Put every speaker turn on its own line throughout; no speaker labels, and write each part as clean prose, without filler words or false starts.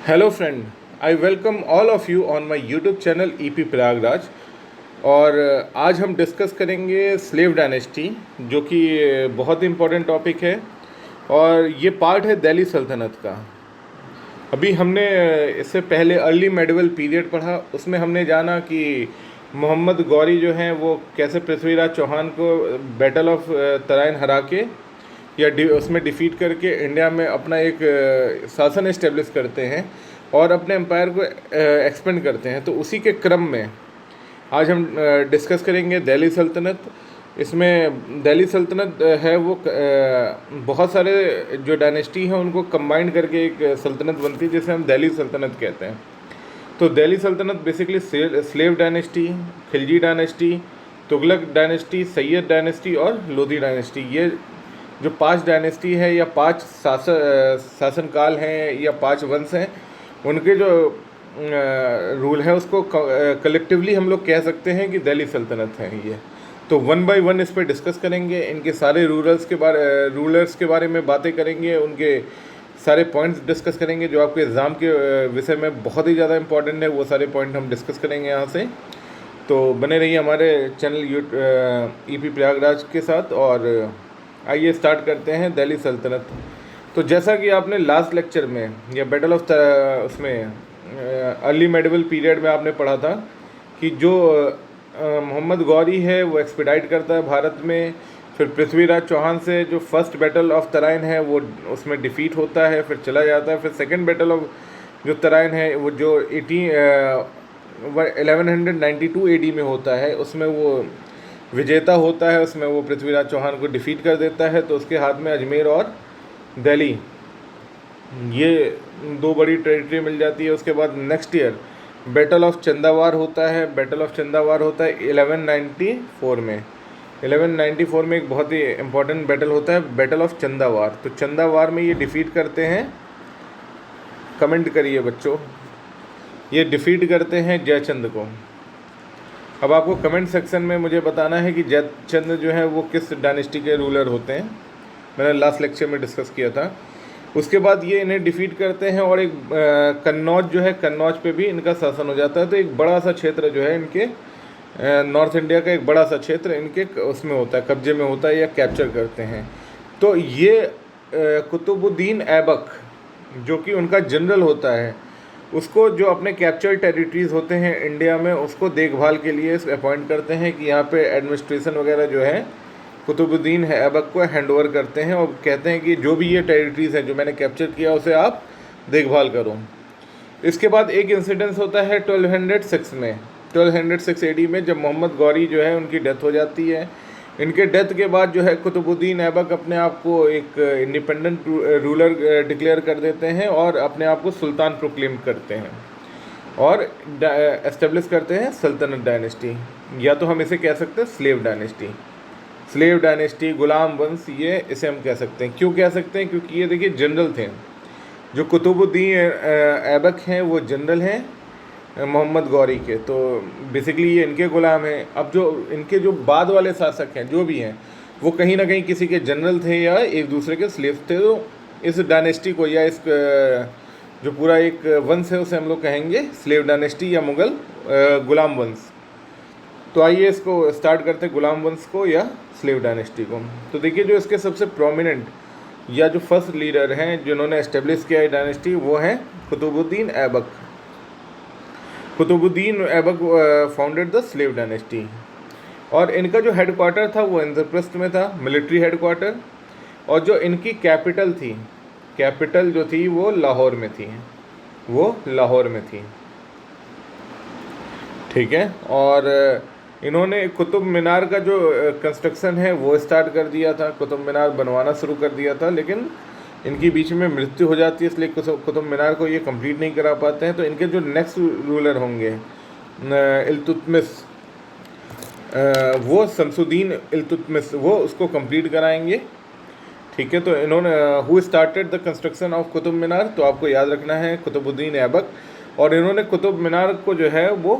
Hello friend, I welcome all of you on my YouTube channel EP Prayagraj. और आज हम discuss करेंगे slave dynasty, जो कि बहुत ही इम्पोर्टेंट टॉपिक है और ये पार्ट है दिल्ली सल्तनत का। अभी हमने इससे पहले अर्ली मेडिवल पीरियड पढ़ा, उसमें हमने जाना कि मोहम्मद गौरी जो हैं वो कैसे पृथ्वीराज चौहान को बैटल ऑफ तराइन हरा के या उसमें डिफीट करके इंडिया में अपना एक शासन इस्टेब्लिश करते हैं और अपने एम्पायर को एक्सपेंड करते हैं। तो उसी के क्रम में आज हम डिस्कस करेंगे दिल्ली सल्तनत। इसमें दिल्ली सल्तनत है वो बहुत सारे जो डायनेस्टी हैं उनको कंबाइन करके एक सल्तनत बनती है जिसे हम दिल्ली सल्तनत कहते हैं। तो दिल्ली सल्तनत basically slave dynasty, Khilji dynasty, Tughlaq dynasty, Syed dynasty और लोधी डायनेस्टी, ये जो 5 डायनेस्टी है या 5 शासनकाल हैं या 5 वंश हैं, उनके जो रूल है उसको कलेक्टिवली हम लोग कह सकते हैं कि दिल्ली सल्तनत है ये। तो वन बाय वन इस पर डिस्कस करेंगे, इनके सारे रूलर्स के बारे में बातें करेंगे, उनके सारे पॉइंट्स डिस्कस करेंगे जो आपके एग्ज़ाम के विषय में बहुत ही ज़्यादा इंपॉर्टेंट है। वो सारे पॉइंट हम डिस्कस करेंगे यहाँ से। तो बने रहिए हमारे चैनल ईपी प्रयागराज के साथ। और आइए स्टार्ट करते हैं दिल्ली सल्तनत। तो जैसा कि आपने लास्ट लेक्चर में या बैटल ऑफ उसमें अर्ली मेडिवल पीरियड में आपने पढ़ा था कि जो मोहम्मद गौरी है वो एक्सपेडाइट करता है भारत में, फिर पृथ्वीराज चौहान से जो फर्स्ट बैटल ऑफ तराइन है वो उसमें डिफीट होता है, फिर चला जाता है। फिर सेकंड बैटल ऑफ जो तराइन है वो जो 1192 एडी में होता है, उसमें वो विजेता होता है, उसमें वो पृथ्वीराज चौहान को डिफीट कर देता है। तो उसके हाथ में अजमेर और दिल्ली, ये 2 बड़ी टेरिटरी मिल जाती है। उसके बाद नेक्स्ट ईयर बैटल ऑफ चंदावार होता है। बैटल ऑफ चंदावार होता है 1194 में। 1194 में एक बहुत ही इम्पोर्टेंट बैटल होता है, बैटल ऑफ चंदावार। तो चंदावार में ये डिफीट करते हैं, कमेंट करिए बच्चों, ये डिफीट करते हैं जयचंद को। अब आपको कमेंट सेक्शन में मुझे बताना है कि जयचंद जो है वो किस डायनेस्टी के रूलर होते हैं। मैंने लास्ट लेक्चर में डिस्कस किया था। उसके बाद ये इन्हें डिफीट करते हैं और एक कन्नौज जो है, कन्नौज पे भी इनका शासन हो जाता है। तो एक बड़ा सा क्षेत्र जो है इनके नॉर्थ इंडिया का एक बड़ा सा क्षेत्र इनके उसमें होता है, कब्जे में होता है या कैप्चर करते हैं। तो ये कुतुबुद्दीन ऐबक जो कि उनका जनरल होता है, उसको जो अपने कैप्चर टेरिटरीज़ होते हैं इंडिया में उसको देखभाल के लिए अपॉइंट करते हैं कि यहाँ पे एडमिनिस्ट्रेशन वगैरह जो है कुतुबुद्दीन ऐबक को हैंड ओवर करते हैं और कहते हैं कि जो भी ये टेरिटरीज़ हैं जो मैंने कैप्चर किया उसे आप देखभाल करो। इसके बाद एक इंसिडेंस होता है 1206 में, 1206 एडी में, जब मोहम्मद गौरी जो है उनकी डेथ हो जाती है। इनके डेथ के बाद जो है कुतुबुद्दीन ऐबक अपने आप को एक इंडिपेंडेंट रूलर डिक्लेयर कर देते हैं और अपने आप को सुल्तान प्रोक्लेम करते हैं और एस्टेब्लिश करते हैं सल्तनत डायनेस्टी, या तो हम इसे कह सकते हैं स्लेव डायनेस्टी। स्लेव डायनेस्टी, गुलाम वंश, ये इसे हम कह सकते हैं। क्यों कह सकते हैं? क्योंकि ये देखिए जनरल थे, जो कुतुबुद्दीन ऐबक हैं वो जनरल हैं मोहम्मद गौरी के, तो बेसिकली ये इनके गुलाम हैं। अब जो इनके जो बाद वाले शासक हैं जो भी हैं वो कहीं ना कहीं किसी के जनरल थे या एक दूसरे के स्लेव थे। तो इस डायनेस्टी को या इस जो पूरा एक वंश है उसे हम लोग कहेंगे स्लेव डायनेस्टी या मुग़ल गुलाम वंश। तो आइए इसको स्टार्ट करते हैं, गुलाम वंश को या स्लेव डायनेस्टी को। तो देखिए जो इसके सबसे प्रोमिनेंट या जो फर्स्ट लीडर हैं जिन्होंने एस्टेब्लिश किया है डायनेस्टी वो हैं Qutbuddin Aibak. Qutbuddin Aibak founded the slave dynasty और इनका जो हेडक्वार्टर था वो इंद्रप्रस्थ में था, मिलिट्री हेडक्वार्टर। और जो इनकी कैपिटल थी, कैपिटल जो थी वो लाहौर में थी, वो लाहौर में थी, ठीक है। और इन्होंने कुतुब मीनार का जो कंस्ट्रक्शन है वो स्टार्ट कर दिया था, कुतुब मीनार बनवाना शुरू कर दिया था, लेकिन इनकी बीच में मृत्यु हो जाती है इसलिए कुतुब मीनार को ये कंप्लीट नहीं करा पाते हैं। तो इनके जो नेक्स्ट रूलर होंगे इल्तुतमिश, वो शमसुद्दीन इल्तुतमिश, वो उसको कंप्लीट कराएंगे, ठीक है। तो इन्होंने who started the construction of Qutub Minar, तो आपको याद रखना है कुतुबुद्दीन ऐबक। और इन्होंने कुतुब मीनार को जो है वो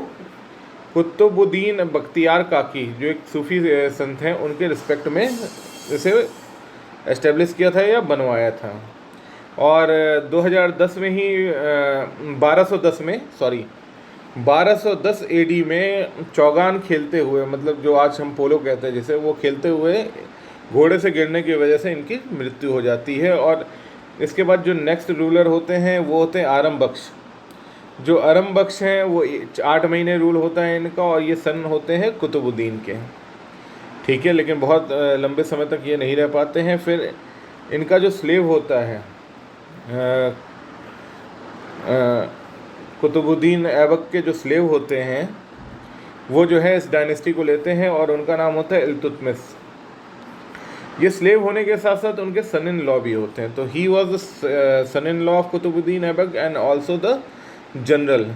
कुतुबुद्दीन बख्तियार काकी जो एक सूफ़ी संत हैं उनके रिस्पेक्ट में इसे एस्टेब्लिश किया था या बनवाया था। और 2010 में ही 1210 में, सॉरी 1210 एडी में चौगान खेलते हुए, मतलब जो आज हम पोलो कहते हैं जिसे, वो खेलते हुए घोड़े से गिरने की वजह से इनकी मृत्यु हो जाती है। और इसके बाद जो नेक्स्ट रूलर होते हैं वो होते हैं आरम बख्श। जो आरम बख्श हैं वो 8 महीने रूल होता है इनका, और ये सन होते हैं कुतुबुद्दीन के, ठीक है। लेकिन बहुत लंबे समय तक ये नहीं रह पाते हैं। फिर इनका जो स्लेव होता है कुतुबुद्दीन ऐबक के जो स्लेव होते हैं वो जो है इस डायनेस्टी को लेते हैं, और उनका नाम होता है इल्तुतमिश। ये स्लेव होने के साथ साथ उनके सन इन लॉ भी होते हैं। तो he was the son in law of Qutbuddin Aibak and also the general.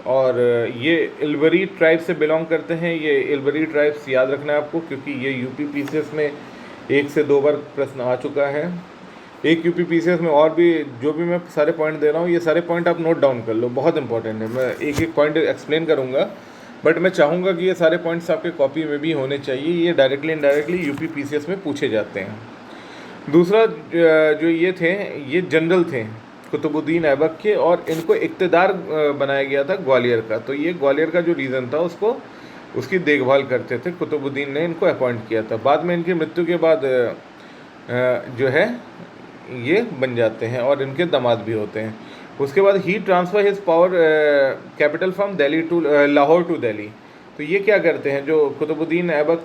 और ये इल्बरी ट्राइब से बिलोंग करते हैं। ये इल्बरी ट्राइब्स याद रखना है आपको, क्योंकि ये यूपी पीसीएस में 1 से 2 बार प्रश्न आ चुका है। एक यूपी पीसीएस में और भी, जो भी मैं सारे पॉइंट दे रहा हूँ ये सारे पॉइंट आप नोट डाउन कर लो, बहुत इंपॉर्टेंट है। मैं एक एक पॉइंट एक्सप्लेन करूँगा, बट मैं चाहूँगा कि ये सारे पॉइंट्स आपके कॉपी में भी होने चाहिए। ये डायरेक्टली इनडायरेक्टली यूपी पीसीएस में पूछे जाते हैं। दूसरा जो ये थे, ये जनरल थे कुतुबुद्दीन ऐबक के, और इनको इक़्तिदार बनाया गया था ग्वालियर का। तो ये ग्वालियर का जो रीजन था उसको, उसकी देखभाल करते थे। कुतुबुद्दीन ने इनको अपॉइंट किया था। बाद में इनकी मृत्यु के बाद जो है ये बन जाते हैं और इनके दामाद भी होते हैं। उसके बाद ही transfer his power capital from Delhi to Lahore to Delhi. तो ये क्या करते हैं, जो कुतुबुद्दीन ऐबक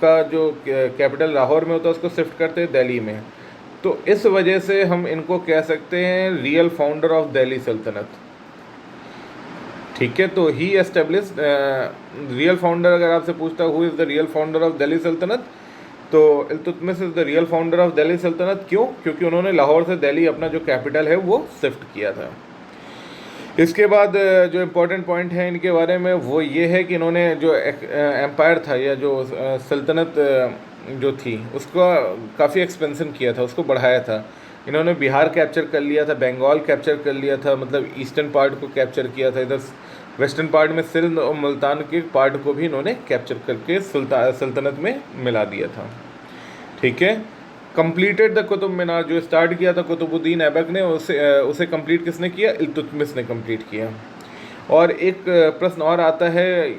का जो कैपिटल लाहौर में होता है उसको शिफ्ट करते हैं दिल्ली में। तो इस वजह से हम इनको कह सकते हैं रियल फाउंडर ऑफ दिल्ली सल्तनत, ठीक है। तो ही एस्टेब्लिश्ड रियल फाउंडर, अगर आपसे पूछता who is the real founder of Delhi सल्तनत, तो Iltutmish is the real founder of Delhi सल्तनत। क्यों? क्योंकि उन्होंने लाहौर से दिल्ली अपना जो कैपिटल है वो शिफ्ट किया था। इसके बाद जो इम्पोर्टेंट पॉइंट है इनके बारे में वो ये है कि इन्होंने जो एम्पायर था या जो सल्तनत जो थी उसका काफ़ी एक्सपेंशन किया था, उसको बढ़ाया था। इन्होंने बिहार कैप्चर कर लिया था, बंगाल कैप्चर कर लिया था, मतलब ईस्टर्न पार्ट को कैप्चर किया था। इधर वेस्टर्न पार्ट में सिंध और मुल्तान के पार्ट को भी इन्होंने कैप्चर करके सल्तनत में मिला दिया था, ठीक है। कंप्लीटेड द कुतुब मीनार, जो स्टार्ट किया था कुतुबुद्दीन ऐबक ने, उसे कंप्लीट किसने किया? इल्तुतमिश ने कंप्लीट किया। और एक प्रश्न और आता है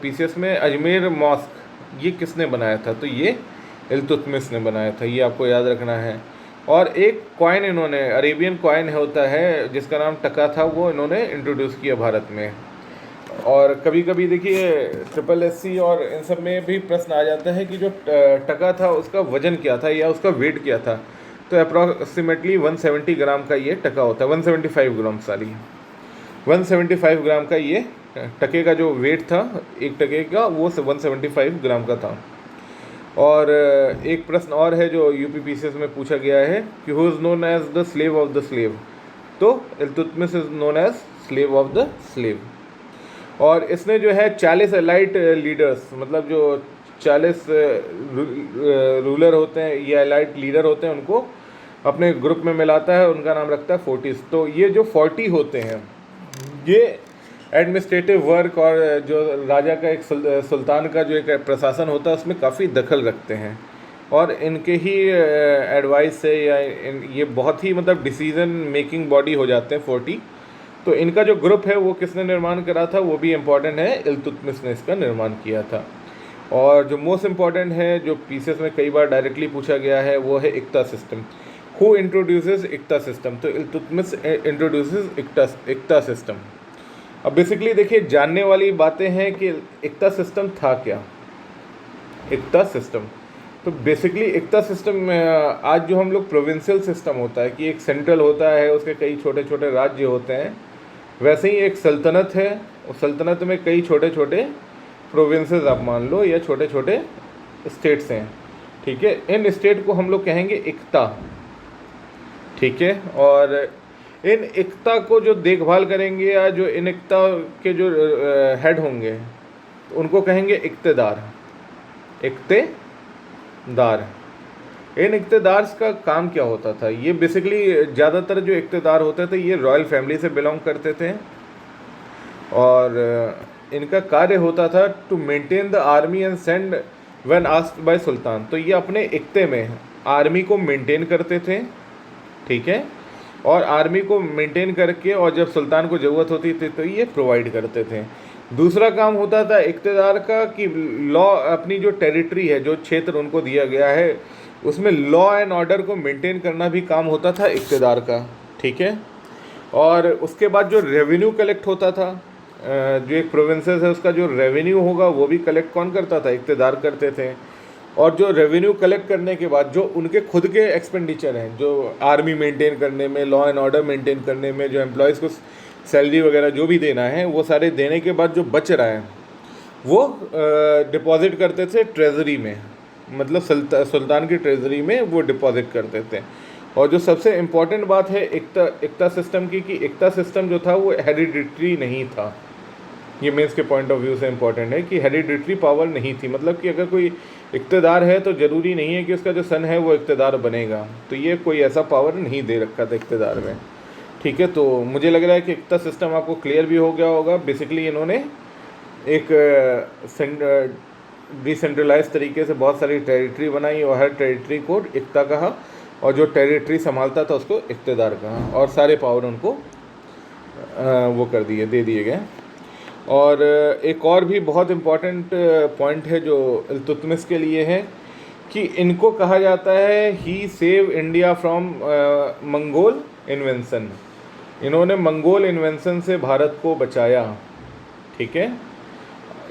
पीसीएस में, अजमेर मॉस्क ये किसने बनाया था? तो ये इल्तुतमिश ने बनाया था, ये आपको याद रखना है। और एक कॉइन इन्होंने, अरेबियन कॉइन होता है जिसका नाम टका था, वो इन्होंने इंट्रोड्यूस किया भारत में। और कभी कभी देखिए SSC और इन सब में भी प्रश्न आ जाता है कि जो टका था उसका वज़न क्या था या उसका वेट क्या था। तो अप्रॉक्सीमेटली 170 ग्राम का ये टका होता है, 175 ग्राम, सॉरी 175 ग्राम का ये टके का जो वेट था एक टके का, वो 175 ग्राम का था। और एक प्रश्न और है जो यूपी पीसीएस में पूछा गया है कि who is known as the slave of the slave? तो Iltutmish is known as slave of the slave. और इसने जो है 40 एलाइट लीडर्स, मतलब जो 40 रूलर होते हैं या एलाइट लीडर होते हैं, उनको अपने ग्रुप में मिलाता है, उनका नाम रखता है 40। तो ये जो 40 होते हैं ये एडमिनिस्ट्रेटिव वर्क और जो राजा का एक सुल्तान का जो एक प्रशासन होता है उसमें काफ़ी दखल रखते हैं, और इनके ही एडवाइस से या ये बहुत ही मतलब डिसीजन मेकिंग बॉडी हो जाते हैं 40। तो इनका जो ग्रुप है वो किसने निर्माण करा था, वो भी इम्पॉर्टेंट है, इल्तुतमिश ने इसका निर्माण किया था। और जो मोस्ट इम्पॉर्टेंट है, जो पीसीएस में कई बार डायरेक्टली पूछा गया है, वो है iqta system. Who introduces iqta system? तो इल्तुतमिश इंट्रोड्यूसेस इक्ता सिस्टम। अब बेसिकली देखिए जानने वाली बातें हैं कि इक्ता सिस्टम था क्या। इक्ता सिस्टम, तो बेसिकली इक्ता सिस्टम आज जो हम लोग प्रोविंशियल सिस्टम होता है कि एक सेंट्रल होता है, उसके कई छोटे छोटे राज्य होते हैं, वैसे ही एक सल्तनत है, उस सल्तनत में कई छोटे छोटे प्रोविंसेस आप मान लो या छोटे छोटे स्टेट्स हैं, ठीक है। इन स्टेट को हम लोग कहेंगे इक्ता, ठीक है। और इन इक्ता को जो देखभाल करेंगे या जो इन इक्ता के जो हेड होंगे उनको कहेंगे इक्तेदार। इक्तेदार, इन इक्तेदार्स का काम क्या होता था? ये बेसिकली ज़्यादातर जो इक्तेदार होते थे ये रॉयल फैमिली से बिलोंग करते थे, और इनका कार्य होता था to maintain the army and send when asked by sultan. तो ये अपने इक्ते में आर्मी को मेंटेन करते थे, ठीक है, और आर्मी को मेंटेन करके, और जब सुल्तान को ज़रूरत होती थी तो ये प्रोवाइड करते थे। दूसरा काम होता था इक़्तिदार का कि लॉ, अपनी जो टेरिटरी है, जो क्षेत्र उनको दिया गया है, उसमें लॉ एंड ऑर्डर को मेंटेन करना भी काम होता था इक़्तिदार का, ठीक है। और उसके बाद जो रेवेन्यू कलेक्ट होता था, जो एक प्रोविंसेस है उसका जो रेवेन्यू होगा वो भी कलेक्ट कौन करता था? इक़्तिदार करते थे। और जो रेवेन्यू कलेक्ट करने के बाद जो उनके खुद के एक्सपेंडिचर हैं, जो आर्मी मेंटेन करने में, लॉ एंड ऑर्डर मेंटेन करने में, जो एम्प्लॉयज़ को सैलरी वगैरह जो भी देना है, वो सारे देने के बाद जो बच रहा है वो डिपॉज़िट करते थे ट्रेज़री में, मतलब सुल्तान की ट्रेज़री में वो डिपॉज़िट करते थे। और जो सबसे इम्पॉर्टेंट बात है इक्ता सिस्टम की, कि इक्ता सिस्टम जो था वो हेरिडिटरी नहीं था। ये मेंस के पॉइंट ऑफ व्यू से इम्पॉर्टेंट है कि हेरिडिटरी पावर नहीं थी, मतलब कि अगर कोई इक़्तिदार है तो ज़रूरी नहीं है कि उसका जो सन है वो इक़्तिदार बनेगा, तो ये कोई ऐसा पावर नहीं दे रखा था इक़्तिदार में, ठीक है। तो मुझे लग रहा है कि इक्ता सिस्टम आपको क्लियर भी हो गया होगा। बेसिकली इन्होंने एक डिसेंट्रलाइज तरीके से बहुत सारी टेरिटरी बनाई और हर टेरिटरी को इक्ता कहा, और जो टेरिटरी संभालता था उसको इक़्तिदार कहा, और सारे पावर उनको वो कर दिए, दे दिए गए। और एक और भी बहुत इम्पॉर्टेंट पॉइंट है जो इल्तुतमिश के लिए है, कि इनको कहा जाता है he save India from Mongol invention. इन्होंने मंगोल इन्वेंशन से भारत को बचाया, ठीक है।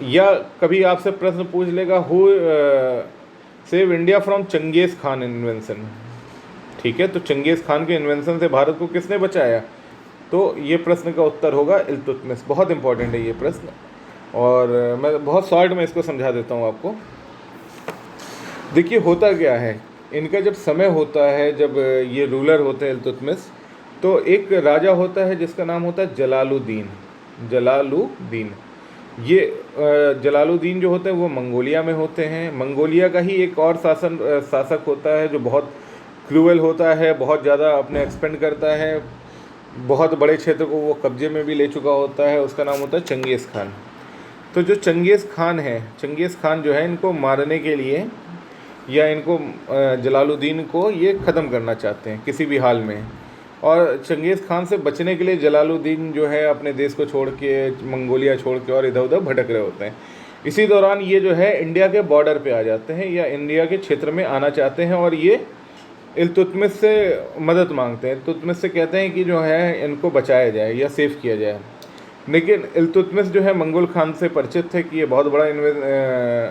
या कभी आपसे प्रश्न पूछ लेगा who save India from Changez Khan invention, ठीक है। तो चंगेज़ खान के इन्वेंशन से भारत को किसने बचाया? तो ये प्रश्न का उत्तर होगा इल्तुतमिश। बहुत इंपॉर्टेंट है ये प्रश्न, और मैं बहुत शॉर्ट में इसको समझा देता हूँ आपको। देखिए होता क्या है, इनका जब समय होता है, जब ये रूलर होते हैं इल्तुतमिश, तो एक राजा होता है जिसका नाम होता है जलालुद्दीन। जलालुद्दीन, ये जलालुद्दीन जो होते हैं वो मंगोलिया में होते हैं। मंगोलिया का ही एक और शासक होता है जो बहुत क्रूअल होता है, बहुत ज़्यादा अपने एक्सपेंड करता है, बहुत बड़े क्षेत्र को वो कब्जे में भी ले चुका होता है, उसका नाम होता है चंगेज़ खान। तो जो चंगेज़ खान है, चंगेज़ खान जो है, इनको मारने के लिए या इनको जलालुद्दीन को ये ख़त्म करना चाहते हैं किसी भी हाल में। और चंगेज़ खान से बचने के लिए जलालुद्दीन जो है अपने देश को छोड़ के, मंगोलिया छोड़ के और इधर उधर भटक रहे होते हैं। इसी दौरान ये जो है इंडिया के बॉर्डर पे आ जाते हैं या इंडिया के क्षेत्र में आना चाहते हैं, और ये इल्तुतमिश से मदद मांगते हैं। इल्तुतमिश से कहते हैं कि जो है इनको बचाया जाए या सेव किया जाए। लेकिन इल्तुतमिश जो है मंगोल खान से परिचित थे कि ये बहुत बड़ा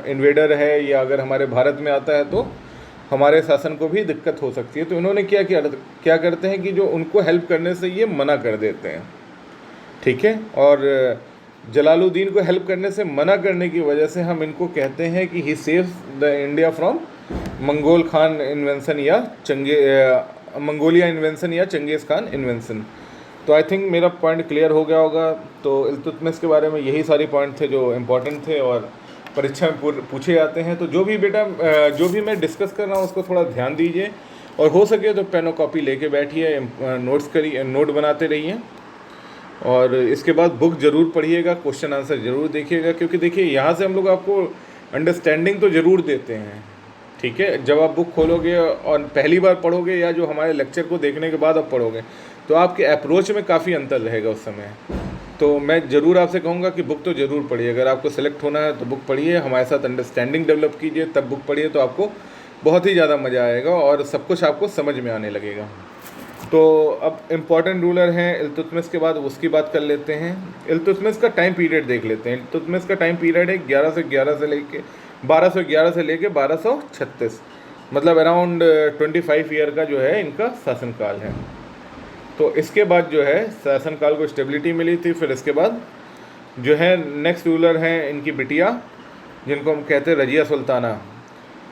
इन्वेडर है, या अगर हमारे भारत में आता है तो हमारे शासन को भी दिक्कत हो सकती है। तो इन्होंने क्या करते हैं कि जो उनको हेल्प करने से ये मना कर देते हैं, ठीक है। और जलालुद्दीन को हेल्प करने से मना करने की वजह से हम इनको कहते हैं कि ही saves the India from Mongol Khan invention या मंगोलिया इन्वेंशन या चंगेज़ खान इन्वेंशन। तो आई थिंक मेरा पॉइंट क्लियर हो गया होगा। तो इल्तुतमिश के बारे में यही सारे पॉइंट थे जो इम्पोर्टेंट थे और परीक्षा में पूछे जाते हैं। तो जो भी बेटा जो भी मैं डिस्कस कर रहा हूँ उसको थोड़ा ध्यान दीजिए, और हो सके तो पेन और कॉपी लेके बैठिए, नोट्स करिए, नोट बनाते रहिए। और इसके बाद बुक ज़रूर पढ़िएगा, क्वेश्चन आंसर ज़रूर देखिएगा, क्योंकि देखिए यहाँ से हम लोग आपको अंडरस्टैंडिंग तो ज़रूर देते हैं, ठीक है। जब आप बुक खोलोगे और पहली बार पढ़ोगे या जो हमारे लेक्चर को देखने के बाद आप पढ़ोगे तो आपके अप्रोच में काफ़ी अंतर रहेगा उस समय। तो मैं ज़रूर आपसे कहूँगा कि बुक तो ज़रूर पढ़िए। अगर आपको सेलेक्ट होना है तो बुक पढ़िए, हमारे साथ अंडरस्टैंडिंग डेवलप कीजिए, तब बुक पढ़िए, तो आपको बहुत ही ज़्यादा मज़ा आएगा और सब कुछ आपको समझ में आने लगेगा। तो अब इम्पॉर्टेंट रूलर हैं इल्तुतमिश के बाद, उसकी बात कर लेते हैं। इल्तुतमिश का टाइम पीरियड देख लेते हैं। इल्तुतमिश का टाइम पीरियड है 1211 से लेके 1236, मतलब अराउंड 25 ईयर का जो है इनका शासनकाल है। तो इसके बाद जो है शासनकाल को स्टेबिलिटी मिली थी। फिर इसके बाद जो है नेक्स्ट रूलर हैं इनकी बिटिया, जिनको हम कहते हैं रजिया सुल्ताना,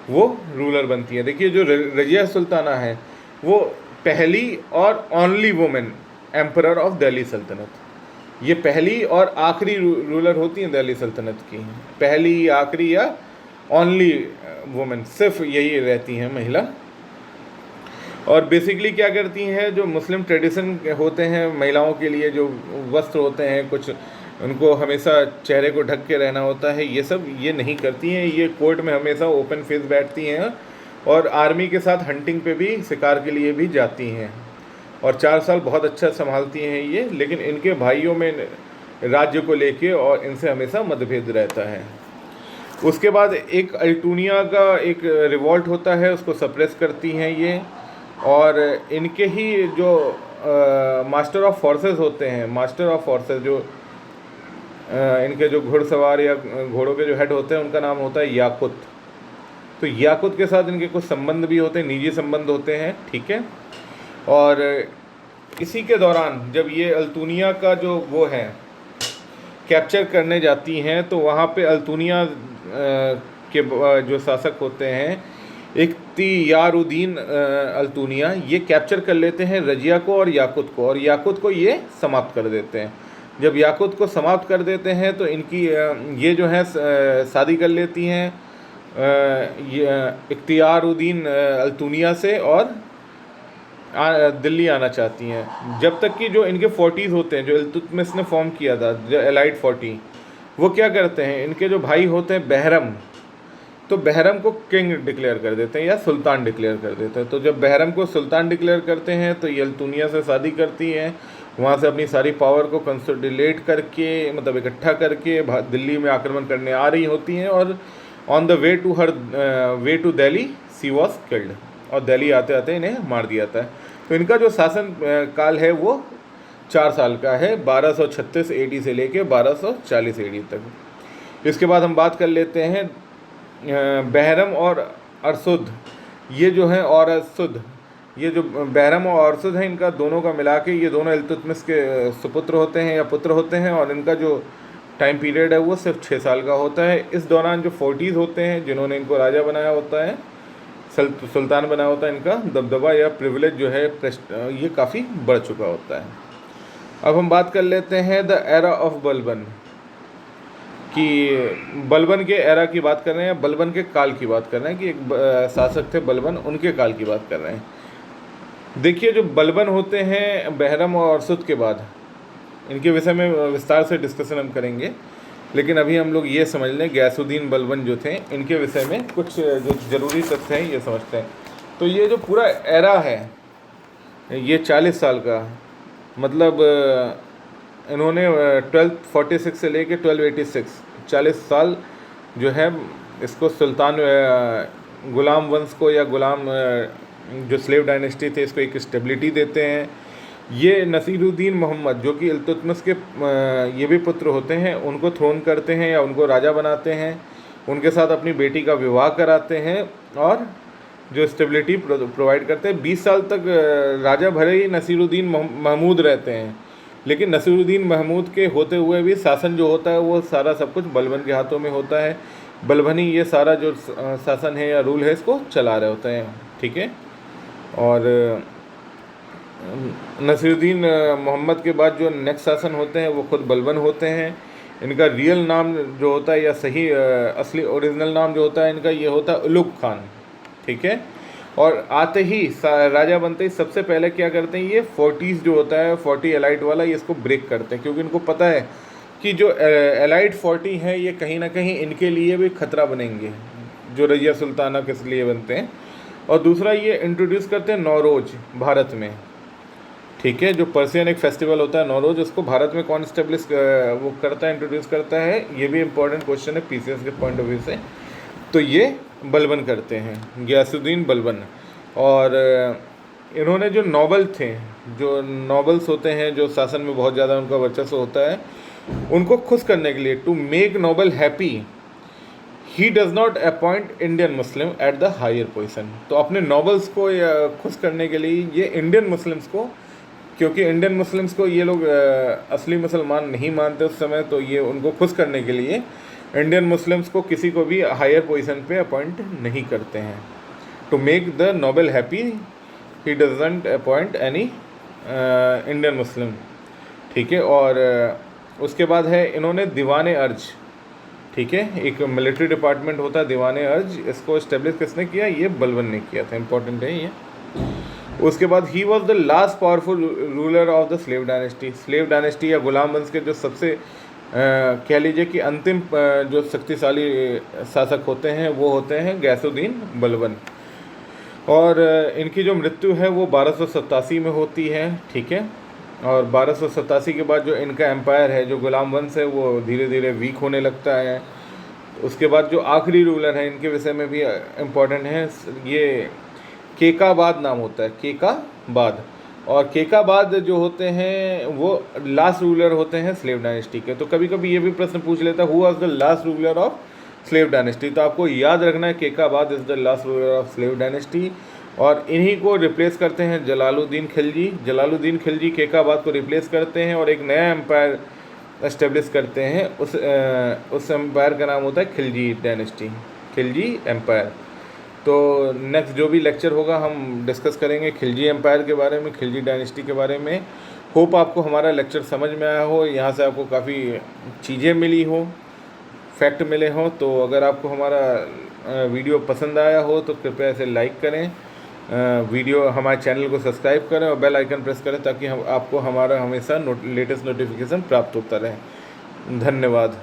वो रूलर बनती है। देखिए जो रजिया सुल्ताना है वो पहली और only women emperor of Delhi सल्तनत, ये पहली और आखिरी रूलर होती हैं दिल्ली सल्तनत की। पहली, आखिरी या ओनली वुमेन, सिर्फ यही रहती हैं महिला। और बेसिकली क्या करती हैं, जो मुस्लिम ट्रेडिशन होते हैं महिलाओं के लिए, जो वस्त्र होते हैं कुछ, उनको हमेशा चेहरे को ढक के रहना होता है, ये सब ये नहीं करती हैं। ये कोर्ट में हमेशा ओपन फेस बैठती हैं और आर्मी के साथ हंटिंग पे भी, शिकार के लिए भी जाती हैं। और 4 साल बहुत अच्छा संभालती हैं ये, लेकिन इनके भाइयों में राज्य को लेके और इनसे हमेशा मतभेद रहता है। उसके बाद एक अल्टूनिया का एक रिवॉल्ट होता है, उसको सप्रेस करती हैं ये, और इनके ही जो मास्टर ऑफ फोर्सेस होते हैं, मास्टर ऑफ फोर्सेस जो इनके जो घुड़सवार या घोड़ों के जो हेड होते हैं उनका नाम होता है याकुत। तो याकुत के साथ इनके कुछ संबंध भी होते हैं, निजी संबंध होते हैं, ठीक है। और इसी के दौरान जब ये अल्तूनिया का जो वो है कैप्चर करने जाती हैं, तो वहाँ पे अल्तूनिया के जो शासक होते हैं इख्तियारुद्दीन अल्तूनिया, ये कैप्चर कर लेते हैं रजिया को और याकुत को ये समाप्त कर देते हैं। जब याकुत को समाप्त कर देते हैं तो इनकी ये जो है शादी कर लेती हैं इख्तियारुद्दीन अल्तूनिया से, और दिल्ली आना चाहती हैं। जब तक कि जो इनके 40s होते हैं, जो इल्तुतमिश ने फॉर्म किया था, जो एलाइट 40, वो क्या करते हैं, इनके जो भाई होते हैं बहरम, तो बहरम को किंग डिक्लेयर कर देते हैं या सुल्तान डिक्लेयर कर देते हैं। तो जब बहरम को सुल्तान डिक्लेयर करते हैं तो ये अल्तूनिया से शादी करती हैं, वहाँ से अपनी सारी पावर को कंसोलिडेट करके, मतलब इकट्ठा करके दिल्ली में आक्रमण करने आ रही होती हैं, और on the way to Delhi she was killed, और दिल्ली आते आते इन्हें मार दिया था। तो इनका जो शासन काल है वो 4 साल का है, 1236 AD से लेके 1240 AD तक। इसके बाद हम बात कर लेते हैं बहरम और अरसुद, ये जो है, और अरसुद, ये जो बहरम और अरसुद हैं, इनका दोनों का मिला के ये दोनों इल्तुतमिश के सुपुत्र होते हैं या पुत्र होते हैं, और इनका जो टाइम पीरियड है वो सिर्फ 6 साल का होता है। इस दौरान जो 40s होते हैं, जिन्होंने इनको राजा बनाया होता है, सुल्तान बनाया होता है, इनका दबदबा या प्रिविलेज जो है ये काफ़ी बढ़ चुका होता है। अब हम बात कर लेते हैं द एरा ऑफ बलबन, कि बलबन के एरा की बात कर रहे हैं, बलबन के काल की बात कर रहे हैं, कि एक शासक थे बलबन, उनके काल की बात कर रहे हैं। देखिए, जो बलबन होते हैं बहरम और अरसुद के बाद, इनके विषय में विस्तार से डिस्कशन हम करेंगे, लेकिन अभी हम लोग ये समझ लें गयासुद्दीन बलबन जो थे, इनके विषय में कुछ जो ज़रूरी तथ्य हैं ये समझते हैं। तो ये जो पूरा एरा है ये 40 साल का, मतलब इन्होंने 1246 से लेके 1286 40 साल जो है इसको सुल्तान गुलाम वंश को, या गुलाम जो स्लेव डायनेस्टी थे, इसको एक स्टेबिलिटी देते हैं। ये नसीरुद्दीन मोहम्मद, जो कि इल्तुतमिश के ये भी पुत्र होते हैं, उनको थ्रोन करते हैं या उनको राजा बनाते हैं, उनके साथ अपनी बेटी का विवाह कराते हैं और जो स्टेबिलिटी प्रोवाइड करते हैं। 20 साल तक राजा भले ही नसीरुद्दीन महमूद रहते हैं, लेकिन नसीरुद्दीन महमूद के होते हुए भी शासन जो होता है वो सारा सब कुछ बलबन के हाथों में होता है। बलबन ही ये सारा जो शासन है या रूल है इसको चला रहे होते हैं, ठीक है। और नसीरुद्दीन मोहम्मद के बाद जो नेक्स्ट शासन होते हैं वो खुद बलबन होते हैं। इनका रियल नाम जो होता है या सही असली ओरिजिनल नाम जो होता है इनका, ये होता है उलुग खान, ठीक है। और आते ही राजा बनते ही सबसे पहले क्या करते हैं, ये 40s जो होता है 40 एलाइट वाला, ये इसको ब्रेक करते हैं, क्योंकि इनको पता है कि जो एलाइट 40 हैं ये कहीं ना कहीं इनके लिए भी खतरा बनेंगे, जो रजिया सुल्ताना किस लिए बनते हैं। और दूसरा ये इंट्रोड्यूस करते हैं नौरोज भारत में, ठीक है। जो पर्सियन एक फेस्टिवल होता है नौरोज, उसको भारत में कौन इस्टेब्लिश वो करता है, इंट्रोड्यूस करता है, ये भी इंपॉर्टेंट क्वेश्चन है PCS के पॉइंट ऑफ व्यू से। तो ये बलबन करते हैं, गयासुद्दीन बलबन। और इन्होंने जो नॉबल थे, जो नॉबल्स होते हैं, जो शासन में बहुत ज़्यादा उनका वर्चस्व होता है, उनको खुश करने के लिए, to make noble happy, he does not appoint Indian Muslim at the higher position. तो अपने नॉबल्स को खुश करने के लिए ये इंडियन मुस्लिम्स को, क्योंकि इंडियन मुस्लिम्स को ये लोग असली मुसलमान नहीं मानते उस समय, तो ये उनको खुश करने के लिए इंडियन मुस्लिम्स को किसी को भी हायर पोजीशन पे अपॉइंट नहीं करते हैं। To make the noble happy he doesn't appoint any Indian Muslim, ठीक है। और उसके बाद है इन्होंने दीवान अर्ज, ठीक है, एक मिलिट्री डिपार्टमेंट होता है दीवान अर्ज, इसको इस्टेब्लिश किसने किया, ये बलबन ने किया था, इंपॉर्टेंट है ये। उसके बाद ही was the last powerful ruler of the slave dynasty, slave dynasty या गुलाम वंश के जो सबसे कह लीजिए कि अंतिम जो शक्तिशाली शासक होते हैं वो होते हैं गयासुद्दीन बलबन। और इनकी जो मृत्यु है वो 1287 में होती है, ठीक है। और 1287 के बाद जो इनका एम्पायर है, जो गुलाम वंश है, वो धीरे धीरे वीक होने लगता है। उसके बाद जो आखिरी रूलर है, इनके विषय में भी इम्पोर्टेंट है, ये केकाबाद नाम होता है, केकाबाद। और केकाबाद जो होते हैं वो लास्ट रूलर होते हैं स्लेव डायनेस्टी के। तो कभी कभी ये भी प्रश्न पूछ लेता है, who was the last ruler of slave dynasty. तो आपको याद रखना है Kaiqubad is the last ruler of slave dynasty. और इन्हीं को रिप्लेस करते हैं जलालुद्दीन खिलजी। जलालुद्दीन खिलजी केकाबाद को रिप्लेस करते हैं और एक नया एम्पायर एस्टेब्लिश करते हैं। उस एम्पायर का नाम होता है खिलजी डायनेस्टी, खिलजी एम्पायर। तो नेक्स्ट जो भी लेक्चर होगा हम डिस्कस करेंगे खिलजी एम्पायर के बारे में, खिलजी डायनेस्टी के बारे में। होप आपको हमारा लेक्चर समझ में आया हो, यहाँ से आपको काफ़ी चीज़ें मिली हो, फैक्ट मिले हों। तो अगर आपको हमारा वीडियो पसंद आया हो तो कृपया इसे लाइक करें, वीडियो हमारे चैनल को सब्सक्राइब करें और बेल आइकन प्रेस करें ताकि हम आपको हमारा हमेशा लेटेस्ट नोटिफिकेशन प्राप्त होता रहे। धन्यवाद।